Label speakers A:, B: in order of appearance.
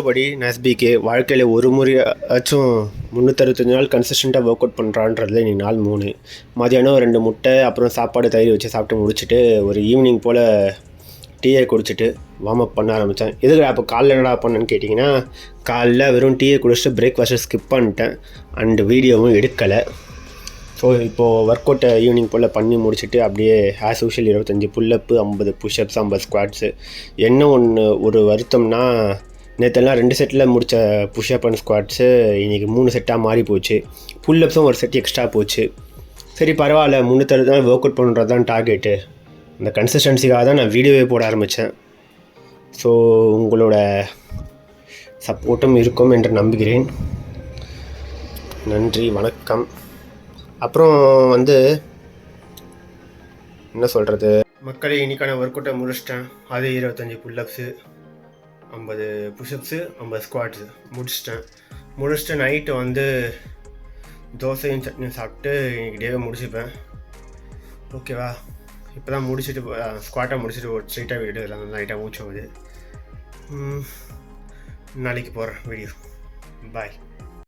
A: படி நஸ்பிக்கு வாழ்க்கையில் ஒரு முறையாச்சும் 365 நாள் கன்சிஸ்டண்ட்டாக ஒர்க் அவுட் பண்ணுறான்றதுல இன்றைக்கி நாள் 3. மதியானம் 2 முட்டை அப்புறம் சாப்பாடு தயிர் வச்சு சாப்பிட்டு முடிச்சுட்டு ஒரு ஈவினிங் போல் டீயை குடிச்சிட்டு வார்ம் அப் பண்ண ஆரம்பித்தேன். எதுக்கு அப்போ காலைல என்னடா பண்ணேன்னு கேட்டிங்கன்னா, காலைல வெறும் டீயை குடிச்சிட்டு பிரேக்ஃபாஸ்ட்டை ஸ்கிப் பண்ணிட்டேன் அண்டு வீடியோவும் எடுக்கலை. ஸோ இப்போது ஒர்க் அவுட்டை ஈவினிங் போல் பண்ணி முடிச்சுட்டு அப்படியே ஆஸ் யூஷுவல் 25 புல்லப்பு, 50 புஷ்அப்ஸ், 50 ஸ்குவாட்ஸு. என்ன ஒரு வருத்தம்னா, நேற்றெல்லாம் 2 செட்டில் முடித்த புஷ்அப் அண்ட் ஸ்குவாட்ஸு இன்றைக்கி 3 செட்டாக மாறி போச்சு. புல்லப்ஸும் ஒரு செட் எக்ஸ்ட்ரா போச்சு. சரி பரவாயில்ல, 360 தான் ஒர்க் அவுட் பண்ணுறது தான் டார்கெட்டு. அந்த கன்சிஸ்டன்சிக்காக தான் நான் வீடியோவே போட ஆரம்பித்தேன். ஸோ உங்களோட சப்போர்ட்டும் இருக்கும் என்று நம்புகிறேன். நன்றி, வணக்கம். அப்புறம் என்ன சொல்கிறது, மக்களே இன்றைக்கான ஒர்க் அவுட்டை முடிச்சிட்டேன். அது 25 புல்லப்ஸு, 50 புஷ்அப்ஸு, 50 ஸ்குவாட்ஸு முடிச்சுட்டு நைட்டு தோசையும் சட்னியும் சாப்பிட்டு இன்றைக்கி டேவை முடிச்சுப்பேன். ஓகேவா? இப்போ தான் முடிச்சுட்டு ஸ்குவாட்டை முடிச்சுட்டு ஒரு ஸ்ட்ரைட்டாக வீடு லைட்டாக மூச்சு வருது. நாளைக்கு போகிறேன் வீடியோ. பாய்.